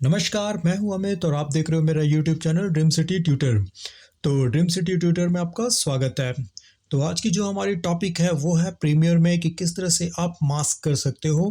नमस्कार, मैं हूं अमित और आप देख रहे हो मेरा YouTube channel dream city tutor. तो ड्रीम सिटी ट्यूटर में आपका स्वागत है। तो आज की जो हमारी टॉपिक है वो है प्रीमियर में कि किस तरह से आप मास्क कर सकते हो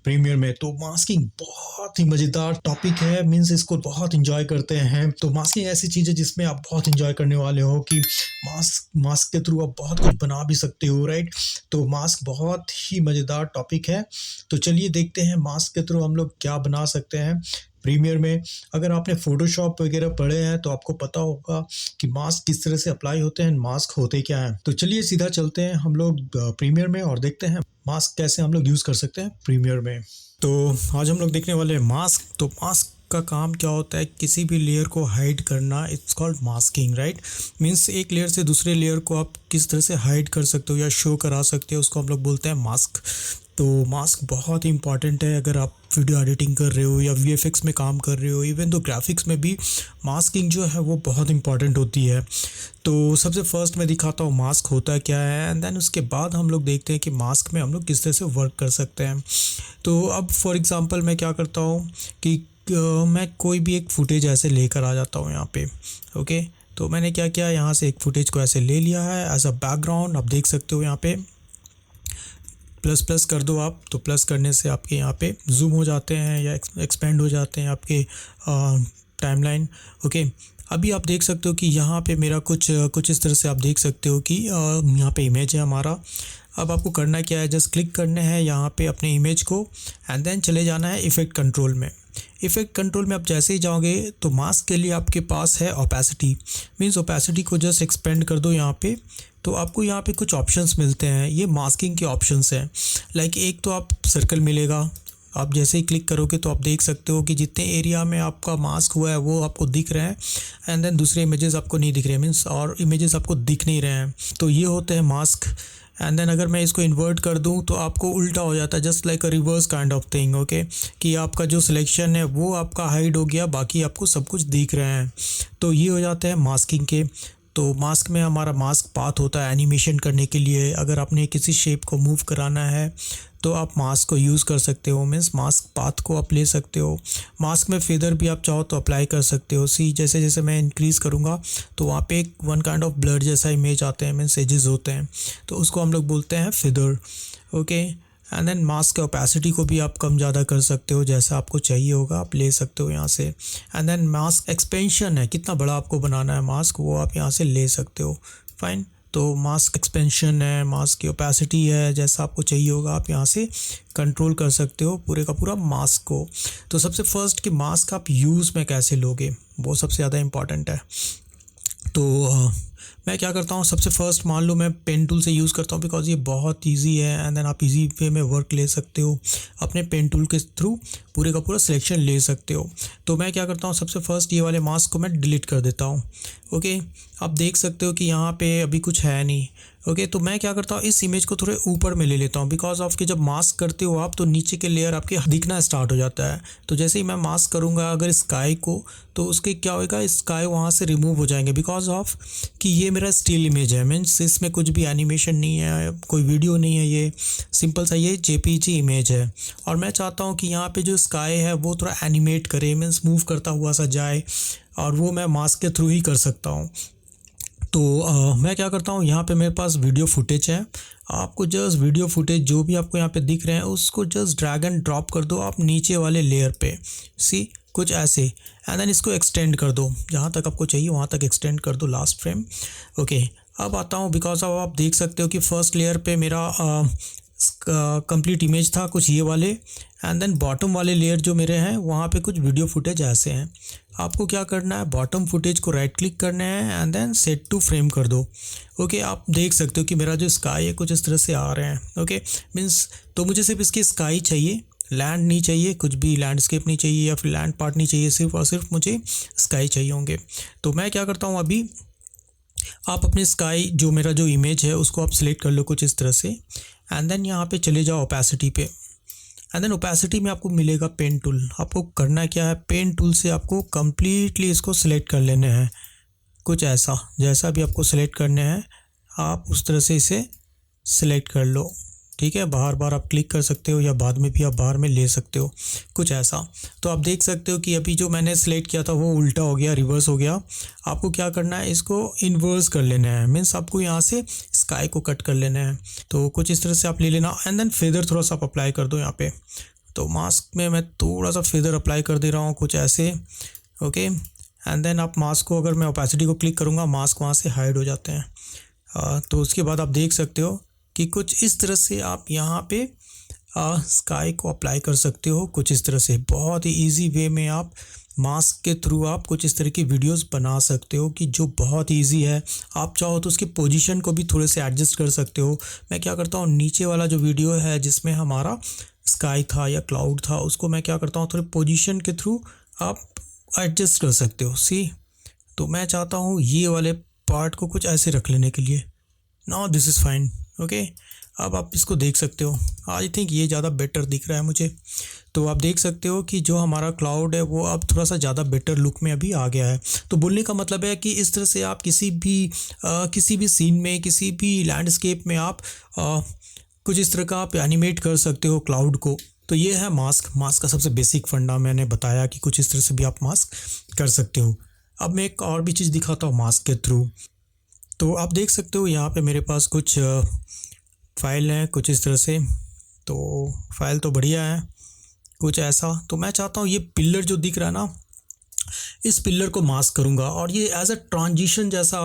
प्रीमियर में। तो मास्किंग बहुत ही मज़ेदार टॉपिक है, मीन्स इसको बहुत इंजॉय करते हैं। तो मास्किंग ऐसी चीज़ है जिसमें आप बहुत इंजॉय करने वाले हो कि मास्क मास्क के थ्रू आप बहुत कुछ बना भी सकते हो, राइट। तो मास्क बहुत ही मज़ेदार टॉपिक है। तो चलिए देखते हैं मास्क के थ्रू हम लोग क्या बना सकते हैं प्रीमियर में। अगर आपने फ़ोटोशॉप वगैरह पढ़े हैं तो आपको पता होगा कि मास्क किस तरह से अप्लाई होते हैं, मास्क होते क्या हैं। तो चलिए सीधा चलते हैं हम लोग प्रीमियर में और देखते हैं मास्क कैसे हम लोग यूज़ कर सकते हैं प्रीमियर में। तो आज हम लोग देखने वाले हैं मास्क। तो मास्क का काम क्या होता है, किसी भी लेयर को हाइड करना, it's called masking, right. Means एक लेयर से दूसरे लेयर को आप किस तरह से हाइड कर सकते हो या शो करा सकते हो, उसको हम लोग बोलते हैं मास्क। तो मास्क बहुत ही इंपॉर्टेंट है अगर आप वीडियो एडिटिंग कर रहे हो या वीएफएक्स में काम कर रहे हो, इवन तो ग्राफिक्स में भी मास्किंग जो है वो बहुत इंपॉर्टेंट होती है। तो सबसे फर्स्ट मैं दिखाता हूँ मास्क होता क्या है, एंड देन उसके बाद हम लोग देखते हैं कि मास्क में हम लोग किस तरह से वर्क कर सकते हैं। तो अब फॉर एग्ज़ाम्पल मैं क्या करता हूँ कि मैं कोई भी एक फुटेज ऐसे लेकर आ जाता हूँ यहाँ पे। ओके, तो मैंने क्या किया, यहाँ से एक फुटेज को ऐसे ले लिया है एज अ बैकग्राउंड। आप देख सकते हो यहाँ पे प्लस प्लस कर दो आप, तो प्लस करने से आपके यहाँ पे जूम हो जाते हैं या एक्सपेंड हो जाते हैं आपके टाइमलाइन। ओके, अभी आप देख सकते हो कि यहाँ पे मेरा कुछ इस तरह से आप देख सकते हो कि यहाँ पे इमेज है हमारा। अब आपको करना क्या है, जस्ट क्लिक करने हैं यहाँ पे अपने इमेज को एंड देन चले जाना है इफ़ेक्ट कंट्रोल में। इफ़ेक्ट कंट्रोल में आप जैसे ही जाओगे तो मास्क के लिए आपके पास है ओपेसिटी। मीन्स ओपेसिटी को जस्ट एक्सपेंड कर दो यहाँ पे, तो आपको यहाँ पे कुछ ऑप्शंस मिलते हैं। ये मास्किंग के ऑप्शंस हैं। लाइक एक तो आप सर्कल मिलेगा, आप जैसे ही क्लिक करोगे तो आप देख सकते हो कि जितने एरिया में आपका मास्क हुआ है वो आपको दिख रहे हैं, एंड देन दूसरे इमेजेस आपको नहीं दिख रहे हैं, मीन्स और इमेजेस आपको दिख नहीं रहे हैं। तो ये होते हैं मास्क। एंड देन अगर मैं इसको इन्वर्ट कर दूं तो आपको उल्टा हो जाता है, just like a reverse kind of thing. Okay, कि आपका जो सिलेक्शन है वो आपका हाइड हो गया, बाकी आपको सब कुछ दिख रहे हैं। तो ये हो जाते हैं मास्किंग के। तो मास्क में हमारा मास्क पाथ होता है एनिमेशन करने के लिए। अगर आपने किसी शेप को मूव कराना है तो आप मास्क को यूज़ कर सकते हो, मीन्स मास्क पाथ को आप ले सकते हो। मास्क में फेदर भी आप चाहो तो अप्लाई कर सकते हो। सी जैसे जैसे मैं इंक्रीज़ करूँगा तो वहाँ पे एक वन काइंड ऑफ ब्लर जैसा इमेज आते हैं, मीन्स एजेस होते हैं, तो उसको हम लोग बोलते हैं feather. Okay, and then mask के ओपेसिटी को भी आप कम ज़्यादा कर सकते हो, जैसा आपको चाहिए होगा आप ले सकते हो यहाँ से। एंड देन मास्क एक्सपेंशन है, कितना बड़ा आपको बनाना है मास्क वो आप यहाँ से ले सकते हो। फाइन, तो मास्क एक्सपेंशन है, मास्क की ओपेसिटी है, जैसा आपको चाहिए होगा आप यहाँ से कंट्रोल कर सकते हो पूरे का पूरा मास्क को। तो सबसे फर्स्ट कि मास्क आप यूज़ में कैसे लोगे वो सबसे ज़्यादा इम्पॉर्टेंट है। तो मैं क्या करता हूँ, सबसे फर्स्ट मान लो मैं पेन टूल से यूज़ करता हूँ बिकॉज ये बहुत इजी है, एंड देन आप इजी वे में वर्क ले सकते हो। अपने पेन टूल के थ्रू पूरे का पूरा सिलेक्शन ले सकते हो। तो मैं क्या करता हूँ, सबसे फर्स्ट ये वाले मास्क को मैं डिलीट कर देता हूँ। ओके, आप देख सकते हो कि यहाँ पे अभी कुछ है नहीं। ओके, तो मैं क्या करता हूँ, इस इमेज को थोड़े ऊपर में ले लेता हूँ बिकॉज ऑफ कि जब मास्क करते हो आप तो नीचे के लेयर आपके दिखना स्टार्ट हो जाता है। तो जैसे ही मैं मास्क करूँगा अगर स्काई को, तो उसके क्या होगा, स्काई वहाँ से रिमूव हो जाएंगे बिकॉज ऑफ कि ये मेरा स्टिल इमेज है, मीन्स इसमें कुछ भी एनिमेशन नहीं है, कोई वीडियो नहीं है, ये सिंपल सा ये जेपीजी इमेज है। और मैं चाहता हूँ कि यहाँ पे जो स्काई है वो थोड़ा एनिमेट करे, मीन्स मूव करता हुआ सा जाए, और वो मैं मास्क के थ्रू ही कर सकता हूँ। तो मैं क्या करता हूँ, यहाँ पे मेरे पास वीडियो फुटेज है। आपको जस्ट वीडियो फुटेज जो भी आपको यहाँ पे दिख रहे हैं उसको जस्ट ड्रैग एंड ड्रॉप कर दो आप नीचे वाले लेयर पे। सी कुछ ऐसे, एंड देन इसको एक्सटेंड कर दो जहाँ तक आपको चाहिए वहाँ तक एक्सटेंड कर दो लास्ट फ्रेम। ओके, अब आता हूँ बिकॉज अब आप देख सकते हो कि फर्स्ट लेयर पे मेरा कंप्लीट इमेज था कुछ ये वाले, एंड देन बॉटम वाले लेयर जो मेरे हैं वहाँ पे कुछ वीडियो फुटेज ऐसे हैं। आपको क्या करना है, बॉटम फुटेज को राइट क्लिक करना है and then set to frame कर दो। ओके, आप देख सकते हो कि मेरा जो स्काई है कुछ इस तरह से आ रहे हैं। ओके, मीन्स तो मुझे सिर्फ इसकी स्काई चाहिए, लैंड नहीं चाहिए, कुछ भी लैंडस्केप नहीं चाहिए या फिर लैंड पार्ट नहीं चाहिए, सिर्फ और सिर्फ मुझे स्काई चाहिए होंगे। तो मैं क्या करता हूँ, अभी आप अपने स्काई जो मेरा जो इमेज है उसको आप सिलेक्ट कर लो कुछ इस तरह से, एंड देन यहाँ पे चले जाओ ओपेसिटी पे, एंड देन ओपेसिटी में आपको मिलेगा पेन टूल। आपको करना क्या है, पेन टूल से आपको कम्प्लीटली इसको सिलेक्ट कर लेने हैं, कुछ ऐसा जैसा भी आपको सिलेक्ट करने हैं आप उस तरह से इसे सिलेक्ट कर लो। ठीक है, बार बार आप क्लिक कर सकते हो या बाद में भी आप बाहर में ले सकते हो, कुछ ऐसा। तो आप देख सकते हो कि अभी जो मैंने सेलेक्ट किया था वो उल्टा हो गया, रिवर्स हो गया। आपको क्या करना है, इसको इन्वर्स कर लेना है, मीन्स आपको यहाँ से स्काई को कट कर लेना है। तो कुछ इस तरह से आप ले लेना एंड देन फेदर थोड़ा सा आप अप्लाई कर दो यहाँ पे। तो मास्क में मैं थोड़ा सा फेदर अप्लाई कर दे रहा हूँ, कुछ ऐसे, ओके। एंड देन आप मास्क को, अगर मैं ओपेसिटी को क्लिक करूँगा, मास्क वहाँ से हाइड हो जाते हैं। तो उसके बाद आप देख सकते हो कि कुछ इस तरह से आप यहाँ पे स्काई को अप्लाई कर सकते हो, कुछ इस तरह से। बहुत ही ईजी वे में आप मास्क के थ्रू आप कुछ इस तरह की वीडियोस बना सकते हो कि जो बहुत ईजी है। आप चाहो तो उसकी पोजीशन को भी थोड़े से एडजस्ट कर सकते हो। मैं क्या करता हूँ, नीचे वाला जो वीडियो है जिसमें हमारा स्काई था या क्लाउड था, उसको मैं क्या करता हूँ, थोड़े पोजीशन के थ्रू आप एडजस्ट कर सकते हो, सी। तो मैं चाहता हूँ ये वाले पार्ट को कुछ ऐसे रख लेने के लिए। Now this is fine, okay. अब आप इसको देख सकते हो, आई थिंक ये ज़्यादा बेटर दिख रहा है मुझे। तो आप देख सकते हो कि जो हमारा क्लाउड है वो अब थोड़ा सा ज़्यादा बेटर लुक में अभी आ गया है। तो बोलने का मतलब है कि इस तरह से आप किसी भी सीन में, किसी भी लैंडस्केप में आप कुछ इस तरह का आप एनिमेट कर सकते हो क्लाउड को। तो ये है मास्क का सबसे बेसिक फंडा मैंने बताया कि कुछ इस तरह से भी आप मास्क कर सकते हो। अब मैं एक और भी चीज़ दिखाता हूँ मास्क के थ्रू। तो आप देख सकते हो यहाँ पे मेरे पास कुछ फ़ाइल हैं, कुछ इस तरह से। तो फाइल तो बढ़िया है, कुछ ऐसा। तो मैं चाहता हूँ ये पिलर जो दिख रहा है ना, इस पिलर को मास्क करूँगा और ये एज अ ट्रांजिशन जैसा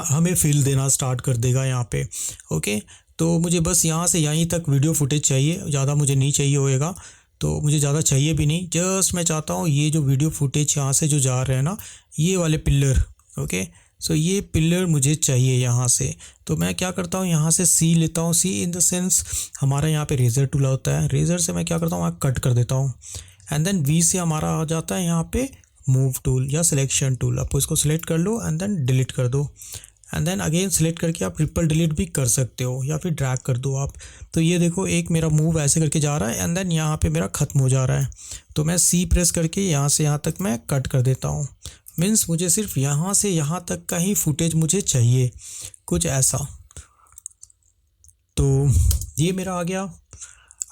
हमें फील देना स्टार्ट कर देगा यहाँ पे, ओके। तो मुझे बस यहाँ से यहीं तक वीडियो फुटेज चाहिए, ज़्यादा मुझे नहीं चाहिए होएगा। तो मुझे ज़्यादा चाहिए भी नहीं, जस्ट मैं चाहता हूँ ये जो वीडियो फुटेज यहाँ से जो जा रहे हैं ना, ये वाले पिलर, ओके। सो ये पिलर मुझे चाहिए यहाँ से। तो मैं क्या करता हूँ, यहाँ से सी लेता हूँ, सी इन द सेंस हमारा यहाँ पे रेज़र टूल होता है, रेज़र से मैं क्या करता हूँ, कट कर देता हूँ। एंड देन वी से हमारा आ जाता है यहाँ पे मूव टूल या सिलेक्शन टूल। आपको इसको सिलेक्ट कर लो एंड देन डिलीट कर दो। एंड देन अगेन सिलेक्ट करके आप ट्रिपल डिलीट भी कर सकते हो या फिर ड्रैग कर दो आप। तो ये देखो, एक मेरा मूव ऐसे करके जा रहा है एंड देन यहाँ पे मेरा ख़त्म हो जा रहा है। तो मैं सी प्रेस करके यहाँ से यहाँ तक मैं कट कर देता हूँ। मीन्स मुझे सिर्फ यहाँ से यहाँ तक का ही फुटेज मुझे चाहिए, कुछ ऐसा। तो ये मेरा आ गया।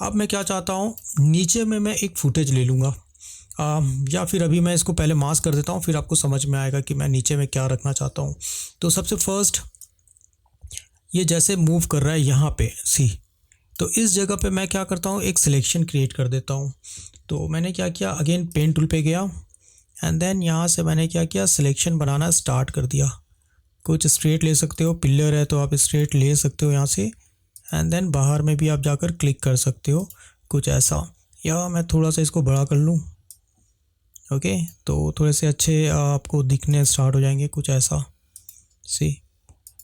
अब मैं क्या चाहता हूँ, नीचे में मैं एक फुटेज ले लूँगा, या फिर अभी मैं इसको पहले मास्क कर देता हूँ, फिर आपको समझ में आएगा कि मैं नीचे में क्या रखना चाहता हूँ। तो सबसे फर्स्ट ये जैसे मूव कर रहा है यहाँ पे सी, तो इस जगह पे मैं क्या करता हूँ, एक सिलेक्शन क्रिएट कर देता हूँ। तो मैंने क्या किया, अगेन पेन टूल पे गया एंड देन यहाँ से मैंने क्या किया, सिलेक्शन बनाना स्टार्ट कर दिया। कुछ स्ट्रेट ले सकते हो, पिलर है तो आप स्ट्रेट ले सकते हो यहाँ से। एंड देन बाहर में भी आप जाकर क्लिक कर सकते हो, कुछ ऐसा। या मैं थोड़ा सा इसको बड़ा कर लूँ, ओके। तो थोड़े से अच्छे आपको दिखने स्टार्ट हो जाएंगे, कुछ ऐसा सी।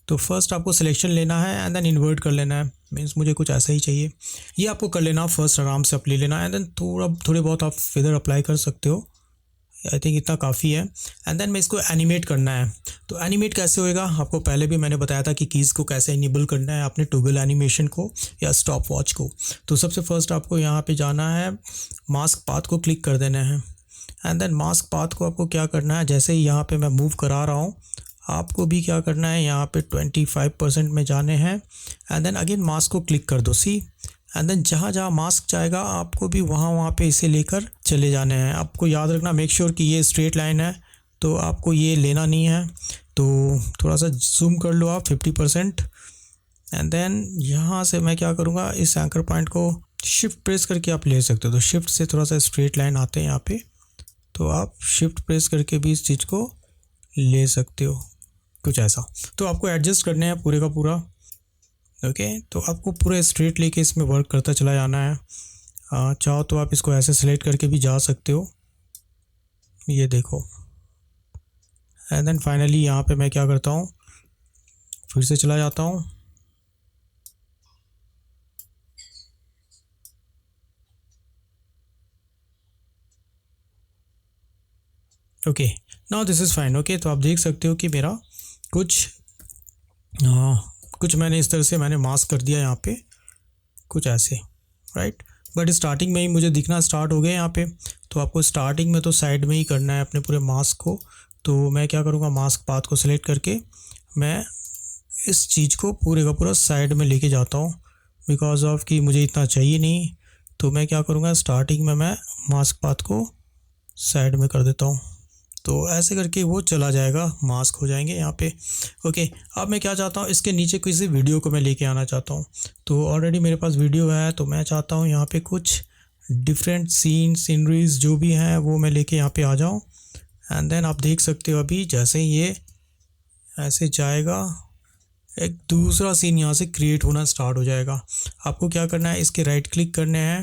तो फर्स्ट आपको सिलेक्शन लेना है एंड देन इन्वर्ट कर लेना है, मीन्स मुझे कुछ ऐसा ही चाहिए। ये आपको कर लेना, फर्स्ट आराम से आप ले लेना एंड देन थोड़े बहुत आप फेदर अप्लाई कर सकते हो। आई थिंक इतना काफ़ी है। एंड देन मैं इसको एनिमेट करना है। तो एनिमेट कैसे होएगा, आपको पहले भी मैंने बताया था कि कीज़ को कैसे इनेबल करना है, आपने टॉगल एनिमेशन को या स्टॉप वॉच को। तो सबसे फर्स्ट आपको यहाँ पे जाना है, मास्क पाथ को क्लिक कर देना है एंड देन मास्क पाथ को आपको क्या करना है, जैसे ही यहाँ पे मैं मूव करा रहा हूँ, आपको भी क्या करना है, यहाँ पे 25% में जाने हैं एंड देन अगेन मास्क को क्लिक कर दो, सी। एंड देन जहाँ जहाँ मास्क जाएगा आपको भी वहाँ पे इसे लेकर चले जाने हैं। आपको याद रखना, मेक श्योर कि ये स्ट्रेट लाइन है, तो आपको ये लेना नहीं है। तो थोड़ा सा जूम कर लो आप 50%। एंड देन यहाँ से मैं क्या करूँगा, इस एंकर पॉइंट को शिफ्ट प्रेस करके आप ले सकते हो। तो शिफ्ट से थोड़ा सा स्ट्रेट लाइन आते हैं यहाँ पे, तो आप शिफ्ट प्रेस करके भी इस चीज़ को ले सकते हो, कुछ ऐसा। तो आपको एडजस्ट करने हैं पूरे का पूरा, ओके। तो आपको पूरा स्ट्रेट लेके इसमें वर्क करता चला जाना है। चाहो तो आप इसको ऐसे सेलेक्ट करके भी जा सकते हो, ये देखो। एंड देन फाइनली यहाँ पे मैं क्या करता हूँ, फिर से चला जाता हूँ, okay. Now this is fine, okay. तो आप देख सकते हो कि मेरा कुछ मैंने इस तरह से मैंने मास्क कर दिया यहाँ पे, कुछ ऐसे, राइट। बट स्टार्टिंग में ही मुझे दिखना स्टार्ट हो गया यहाँ पे। तो आपको स्टार्टिंग में तो साइड में ही करना है अपने पूरे मास्क को। तो मैं क्या करूँगा, मास्क पाथ को सिलेक्ट करके मैं इस चीज़ को पूरे का पूरा साइड में लेके जाता हूँ, बिकॉज ऑफ कि मुझे इतना चाहिए नहीं, तो मैं क्या करूँगा, स्टार्टिंग में मैं मास्क पाथ को साइड में कर देता हूँ। तो ऐसे करके वो चला जाएगा, मास्क हो जाएंगे यहाँ पे। ओके, अब मैं क्या चाहता हूँ, इसके नीचे किसी वीडियो को मैं लेके आना चाहता हूँ। तो ऑलरेडी मेरे पास वीडियो है, तो मैं चाहता हूँ यहाँ पे कुछ डिफरेंट सीनरीज जो भी हैं वो मैं लेके यहाँ पे आ जाऊँ। एंड देन आप देख सकते हो अभी जैसे ये ऐसे जाएगा, एक दूसरा सीन यहाँ से क्रिएट होना स्टार्ट हो जाएगा। आपको क्या करना है, इसके राइट क्लिक करने हैं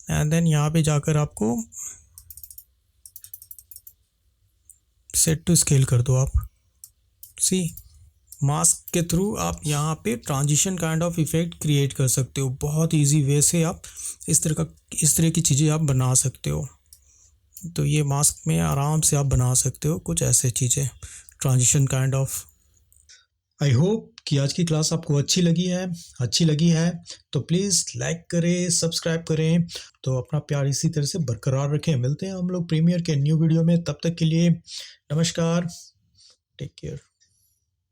एंड देन यहाँ पे जाकर आपको सेट टू स्केल कर दो। आप सी मास्क के थ्रू आप यहाँ पे transition kind of effect create कर सकते हो। बहुत इजी वे से आप इस तरह की चीज़ें आप बना सकते हो। तो ये मास्क में आराम से आप बना सकते हो कुछ ऐसे चीज़ें, transition kind of. I hope कि आज की क्लास आपको अच्छी लगी है तो प्लीज़ लाइक करें, सब्सक्राइब करें। तो अपना प्यार इसी तरह से बरकरार रखें। मिलते हैं हम लोग प्रीमियर के न्यू वीडियो में, तब तक के लिए नमस्कार, टेक केयर।